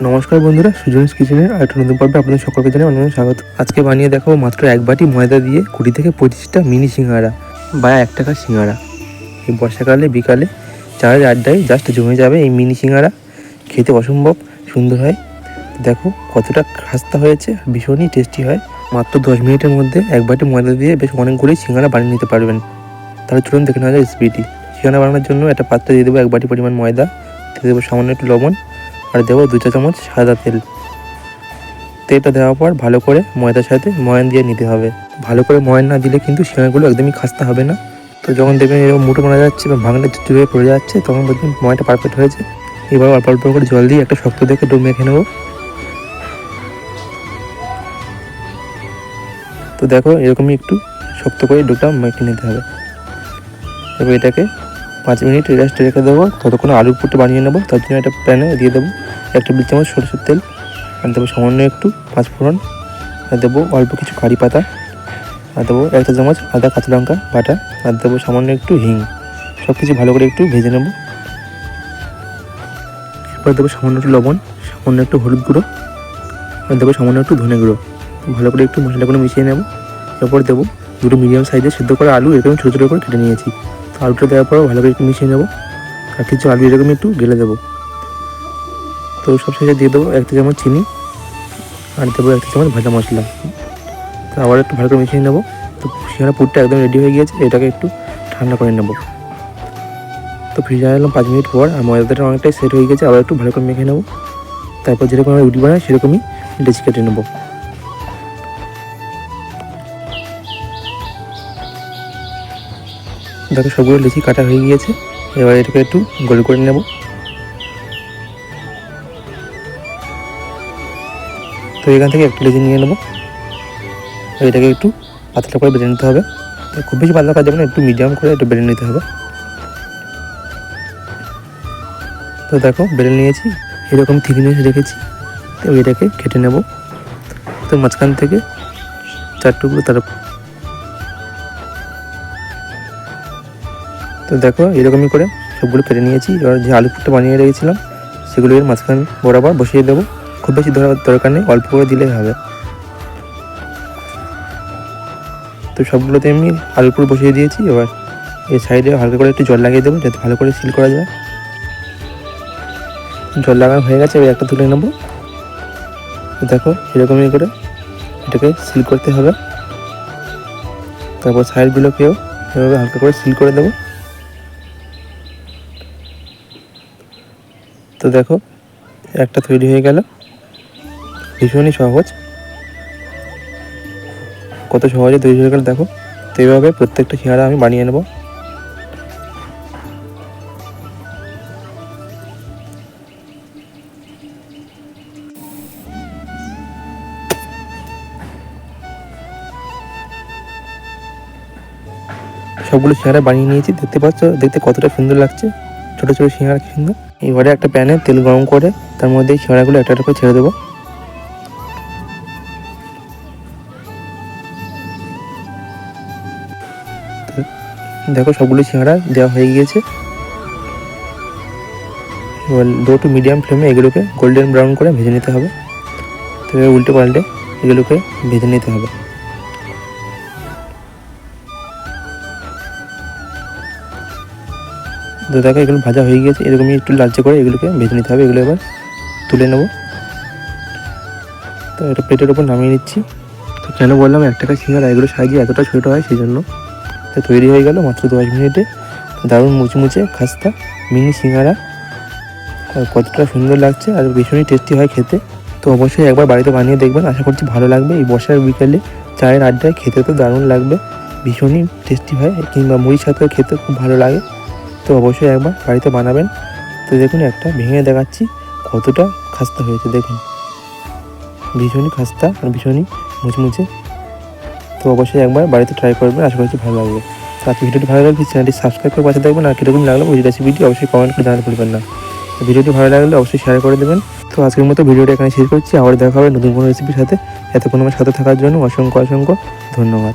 নমস্কার বন্ধুরা, সুজনস কিচেনের আরেকটা নতুন পর্বে আপনাদের সকলকে জানাই অনেক স্বাগত। আজকে বানিয়ে দেখাবো মাত্র এক বাটি ময়দা দিয়ে 20 থেকে 25টা মিনি সিঙ্গাড়া বা 1 টাকার সিঙ্গাড়া। এই বর্ষাকালে বিকালে চায়ের আড্ডায় জাস্ট জমে যাবে এই মিনি সিঙ্গাড়া। খেতে অসম্ভব সুন্দর হয়। দেখো কতটা খাস্তা হয়েছে, ভীষণই টেস্টি হয়। মাত্র 10 মিনিটের মধ্যে এক বাটি ময়দা দিয়ে বেশ অনেকগুলোই সিঙ্গাড়া বানিয়ে নিতে পারবেন। তাহলে চলুন দেখে নেওয়া যায় রেসিপিটি। সিঙ্গাড়া বানানোর জন্য একটা পাত্রে দিয়ে দেবো 1 বাটি পরিমাণ ময়দা, দিয়ে দেবো সামান্য একটু লবণ, আর দেবো 2 চা চামচ সাদা তেল। তেলটা দেওয়ার পর ভালো করে ময়দার সাথে ময়ান দিয়ে নিতে হবে। ভালো করে ময়ান না দিলে কিন্তু সিঙ্গাড়াগুলো একদমই খাস্তা হবে না। তো যখন দেখবেন এরকম মুঠো মারা যাচ্ছে বা ভাঙলে চুড়ে পড়ে যাচ্ছে, তখন বলবেন ময়ানটা পারফেক্ট হয়েছে। এবার অল্প অল্প করে জল দিয়ে একটা শক্ত দেখে ডো মেখে নেবো। তো দেখো এরকমই একটু শক্ত করে ডোটা মেখে নিতে হবে। এবার এটাকে 5 মিনিট রেস্টে রেখে দেবো। ততক্ষণ আলুর পুরটা বানিয়ে নেবো। তার জন্য একটা প্যানে দিয়ে দেবো 1 টেবিল চামচ সরষের তেল, আর দেবো সামান্য একটু পাঁচফোড়ন, আর দেবো অল্প কিছু কারি পাতা, আর দেবো 1 চা চামচ আদা কাঁচা লঙ্কা বাটা, আর দেবো সামান্য একটু হিং। সব কিছু ভালো করে একটু ভেজে নেব। এরপর দেবো সামান্য একটু লবণ, সামান্য একটু হলুদ গুঁড়ো, আর দেবো সামান্য একটু ধনে গুঁড়ো। ভালো করে একটু মশলাগুলো মিশিয়ে নেব। এরপর দেবো 2 মিডিয়াম সাইজের সিদ্ধ করা আলু, এরকম ছোটো ছোটো করে কেটে নিয়েছি। তো আলুটা দেওয়ার পর ভালো করে একটু মিশিয়ে নেবো। আর কিছু আলু এরকম একটু গেলে দেবো। তো সব শেষে দিয়ে দেবো 1 চা চামচ চিনি, আর দেবো 1 চা চামচ ভাজা মশলা। তো আবার একটু ভালো করে মিশিয়ে নেবো। তো সিঙ্গাড়া পুরটা একদম রেডি হয়ে গিয়েছে। এটাকে একটু ঠান্ডা করে নেব। তো ফ্রিজে এলাম 5 মিনিট পর, আর ময়দাটা অনেকটাই সেট হয়ে গেছে। আবার একটু ভালো করে মেখে নেবো। তারপর যেরকম আমরা রুটি বানাই সেরকমই লেচি কেটে নেবো। দেখো সবগুলো লেচি কাটা হয়ে গিয়েছে। এবার এটাকে একটু গোল করে নেব। তো এখান থেকে একটা লেচি নিয়ে নেবো। এটাকে একটু পাতলা করে বেটে নিতে হবে। খুব বেশি পাতলা করা যাবে না, একটু মিডিয়াম করে একটু বেটে নিতে হবে। তো দেখো বেটে নিয়েছি, এরকম থিকনেস রেখেছি। তো এটাকে কেটে নেব। তো মাঝখান থেকে 4 টুকরো তো দেখো এরকমই করে সবগুলো কেটে নিয়েছি। এবার যে আলু পুরটা বানিয়ে রেখেছিলাম সেগুলো এর মাঝখান বরাবর বসিয়ে দেবো। খুব বেশি দরকার নেই, অল্প করে দিলেই হবে। তো সবগুলোতে আমি আলুর পুর বসিয়ে দিয়েছি। এবার এই সাইডে হালকা করে একটু জল লাগিয়ে দেবো, যাতে ভালো করে সিল করা যায়। জল লাগানো হয়ে গেছে, এবার একটা তুলে নেবো। দেখো এরকমই করে এটাকে সিল করতে হবে। তারপর সাইডগুলোকেও এভাবে হালকা করে সিল করে দেবো। তো দেখো একটা তৈরি হয়ে গেল। ভীষণই সহজ, কত সহজে তৈরি হয়ে গেল দেখো। তো এইভাবে প্রত্যেকটা সিঙ্গাড়া আমি বানিয়ে নেব। সবগুলো সিঙ্গাড়া বানিয়ে নিয়েছি, দেখতে পাচ্ছ দেখতে কতটা সুন্দর লাগছে, ছোটো ছোটো সিঙ্গাড়া সুন্দর। এবারে একটা প্যানে তেল গরম করে তার মধ্যে এই সিঙ্গাড়াগুলো একটা একটা করে ছেড়ে দেবো। দেখো সবগুলো সিঙ্গাড়া দেওয়া হয়ে গিয়েছে। এবার লো টু মিডিয়াম ফ্লেমে এগুলোকে গোল্ডেন ব্রাউন করে ভেজে নিতে হবে। তো এবার উল্টে পাল্টে এগুলোকে ভেজে নিতে হবে। তো দেখো এগুলো ভাজা হয়ে গিয়েছে, এরকমই একটু লালচে করে এগুলোকে ভেজে নিতে হবে। এগুলো এবার তুলে নেব। তো এটা প্লেটের ওপর নামিয়ে নিচ্ছি। তো কেন বললাম 1 টাকা সিঙ্গাড়া, এগুলো সাইজে এতটা ছোটো হয় সেই জন্য। তো তৈরি হয়ে গেল মাত্র 10 মিনিটে দারুণ মুচমুচে খাস্তা মিনি সিঙ্গাড়া। আর কতটা সুন্দর লাগছে, আর ভীষণই টেস্টি হয় খেতে। তো অবশ্যই একবার বাড়িতে বানিয়ে দেখবেন, আশা করছি ভালো লাগবে। এই বর্ষার বিকেলে চায়ের আড্ডায় খেতে তো দারুণ লাগবে, ভীষণই টেস্টি হয়, কিংবা মুড়ির সাথেও খেতে খুব ভালো লাগে। তো অবশ্যই একবার বাড়িতে বানাবেন। তো দেখুন একটা ভেঙে দেখাচ্ছি কতটা খাস্তা হয়েছে, দেখুন ভীষণই খাস্তা আর ভীষণই মুচমুচে। তো অবশ্যই একবার বাড়িতে ট্রাই করবেন, আশা করছি ভালো লাগবে। তো আজকে ভিডিওটি ভালো লাগলে চ্যানেলটি সাবস্ক্রাইব করে পাশে থাকবেন। আর কীরকম লাগলো ওই রেসিপিটি অবশ্যই কমেন্ট করে জানাতে ভুলবেন না। তো ভিডিওটি ভালো লাগলে অবশ্যই শেয়ার করে দেবেন। তো আজকের মতো ভিডিওটা এখানে শেষ করছি। আবার দেখা হবে নতুন কোনো রেসিপির সাথে। এতক্ষণ আমার সাথে থাকার জন্য অসংখ্য অসংখ্য ধন্যবাদ।